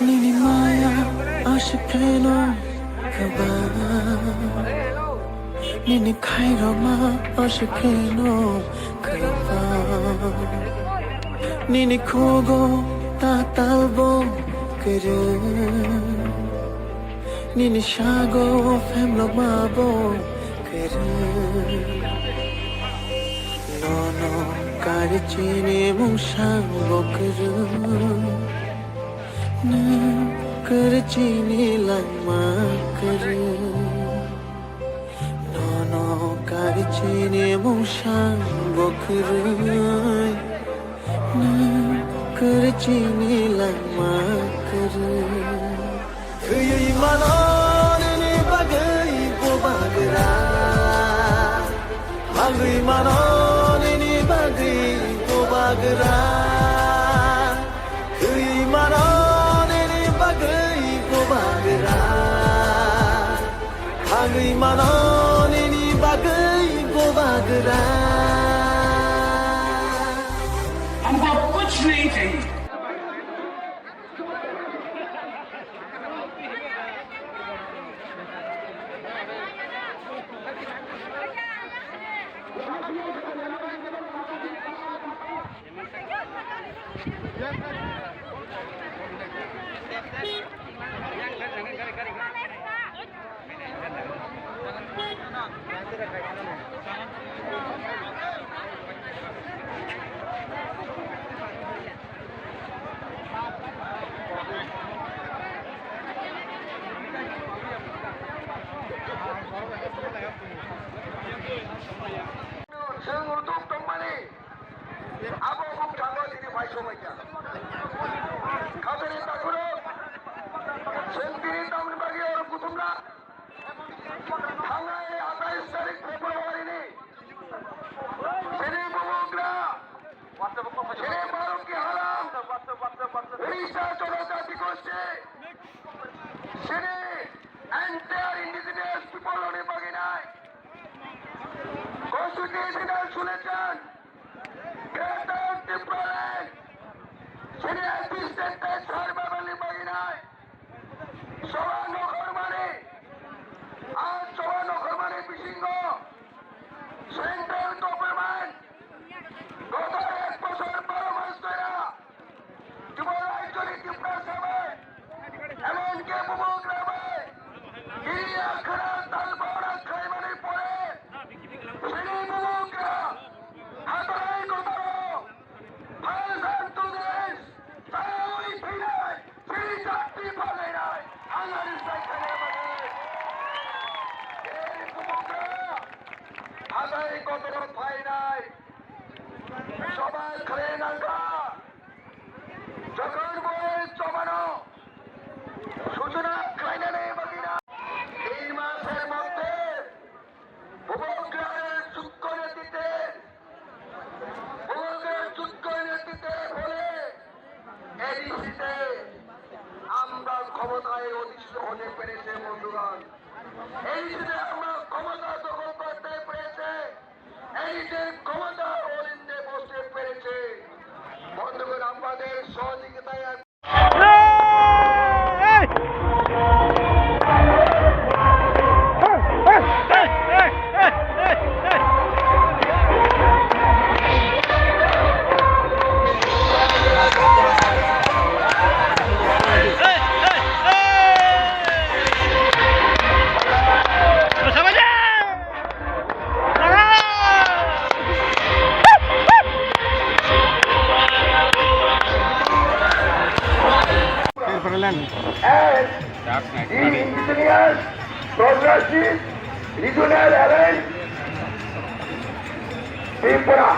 Nini Maya Ashikeno Kaba Nini Kairama Ashikeno Kaba Nini Kogo Tatalbo Kere Nini Shago Femlo Mabo Kere No no Karichini Mushango Kere Karchini lama kare no karchini mushan bokrai karchini lama kare kyi manon ni bagai ko bagra magri manon ni bagai ko bagra kyi manon Agri manoni ni bagai go bagra. Unfortunately, constitutional solution. Get out the problem. Sini assistant survival baginai. Sawano kormane. Aaj sawano kormane bishingo. Central government. Gota ek bosor paramas kora. Jubal actually Tripura sabay. Emon ke bumograbai. Kiriya khara talbara khaimane pore. Sini bumogra. Hatarai kotaro. Halsan to this. Saoi pinai. Sini jati palenai. Hangar saikane bade. Eri bumogra. Hatarai kotaro painai. Sobai khare nanga. যখন বলে জমানো সূচনা খাইনা নেই বাকিনা এই মাসের মধ্যে উপগ্রহের যোগ্য নেতৃত্বে বলে এডিসিতে আমরা ক্ষমতায় অধিষ্ঠিত হতে পেরেছে বন্ধুগণ এডিসিতে আমরা ক্ষমতা দখল করতে পেরেছে এডিসির ক্ষমতা অলিন্দে বসতে পেরেছে বন্ধুগণ আমাদের সহযোগিতায় and the engineers, progressive, regional alliance, Tripura,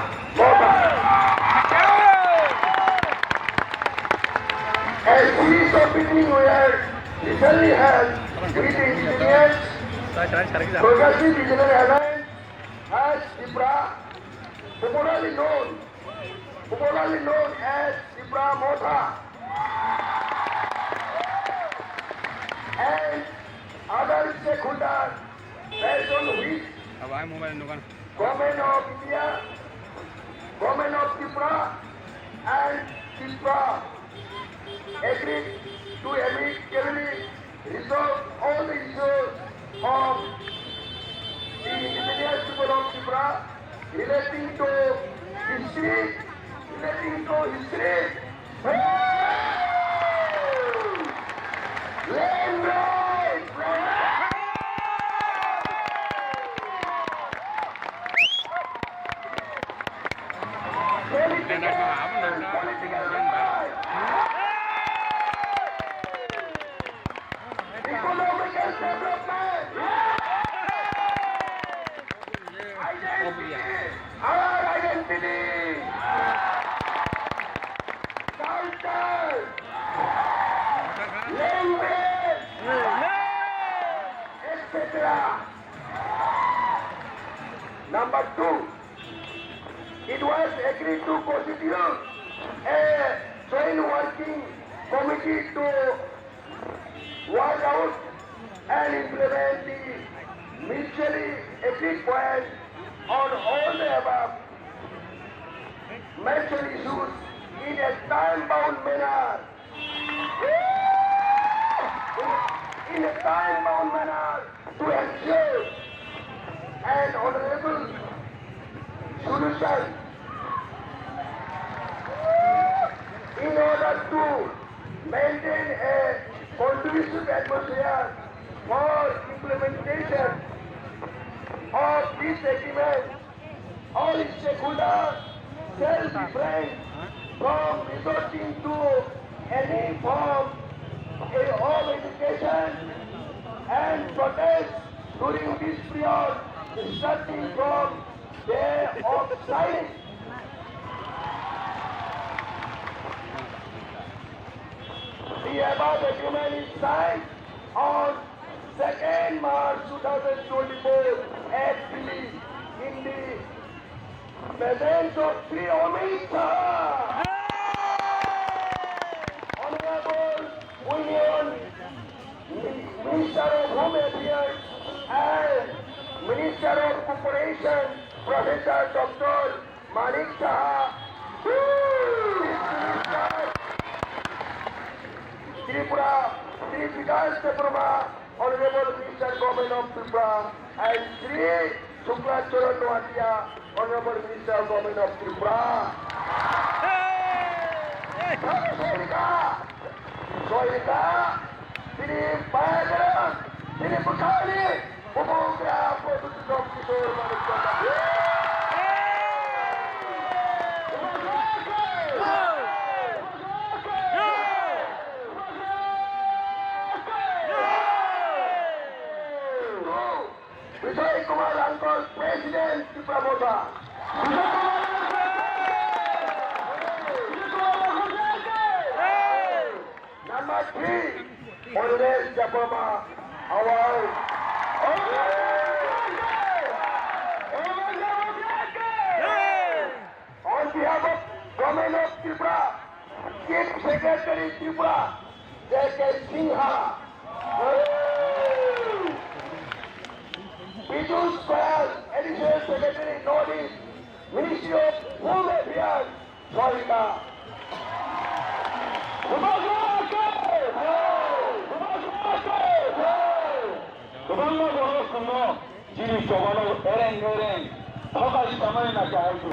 a series of meetings were recently held with the engineers, progressive regional alliance as Tripura, popularly known as Tripura Motha. And other stakeholders based on which Government of India, Government of Tripura and Tripura agreed to amicably resolve all the issues of the indigenous people of Tripura relating to history. Land rights! Political rights! Economical development! Identity! Our identity! Culture! Language! etc. Number 2. It was agreed to constitute a joint working committee to work out and implement the mutually agreed points on all the above mentioned issues in a time-bound manner. To ensure an honorable solution in order to maintain a conducive atmosphere for implementation of this agreement. All stakeholders shall refrain from resorting to any form of education and protest during this period, starting from day of signing. The above agreement is signed on 2nd March 2024 at Delhi in the presence of Sri Amit Shah, Honorable Union Minister of Home Affairs and Minister of Corporation, Professor Dr. Manik Shah, Tripura, Sri Vikas Debruma, Honorable Minister Government of Tripura, and Sri Shukla Charan Noatia, Honorable Minister of Government of Tripura. Soika, Sri Payagaran, Sri Pushali, Upungra, Professor Dr. Kishore Manik Shah. Vijay Kumar Uncle, President Tripura. Number 3, Honorable Japama, our on behalf of Government of Tripura, Chief Secretary Tripura, J.K. Sinha. Piyush Goyal, Additional Secretary Northeast, Ministry of Home Affairs, Soika.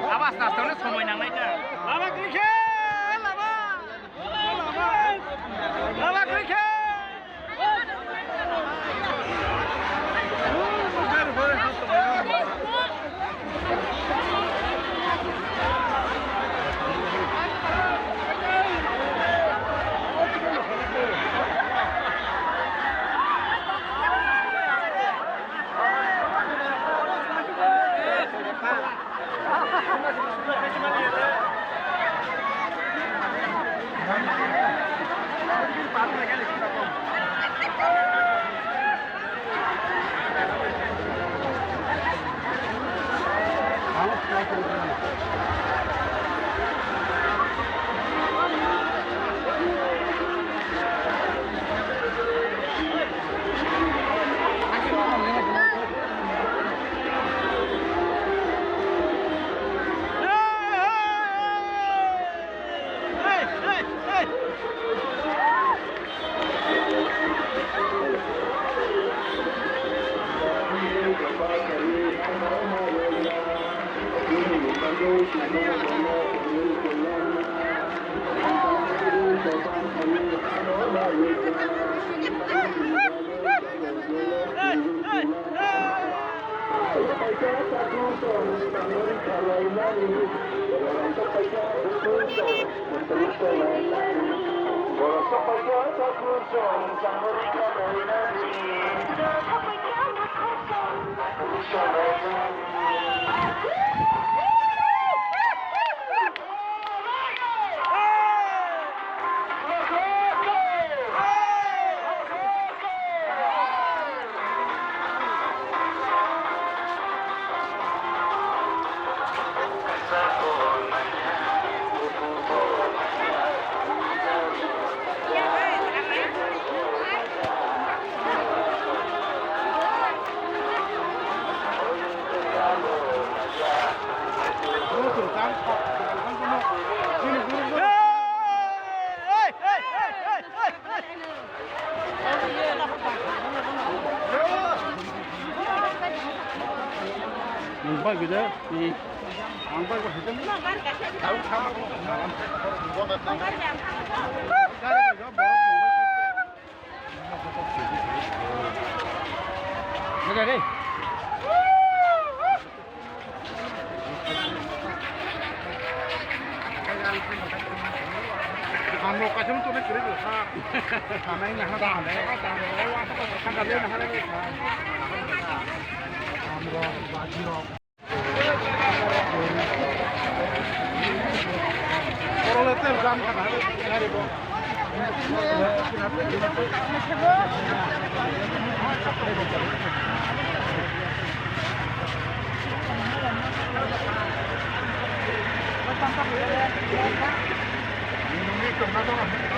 Awas nasional semua yang lainnya. Lama kriket, lama kriket. Hey! Nampak gitu, nampak kok hitam. Oke, Anu kasih tuh nih kiri tuh, karena ini ada, kan ada Proletar jam kan hari bo.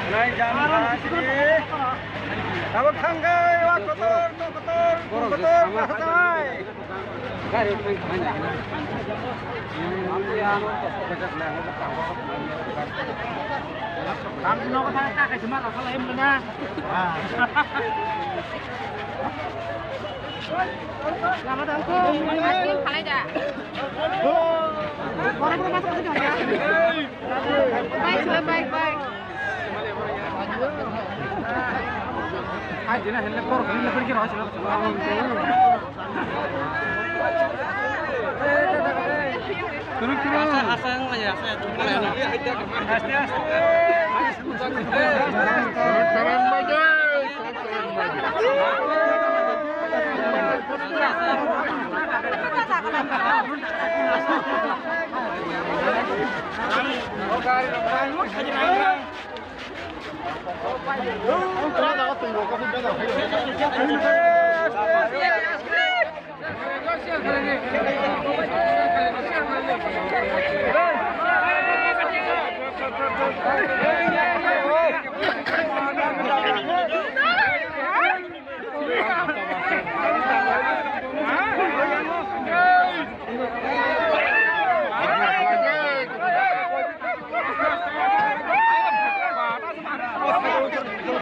Naik jam sini. Kamu tanggai wak kotor, kotor. Kari itu banyak. Kamu nak kata kayak cuma kalau lain mana? Selamat datang. Masih kalah aja. Orang belum masuk ke sini ya. Baik. Aja nah, hendak korban ini pergi ras. Turun. Asal aja, saya tunggu ya. Aste. Salam bajai.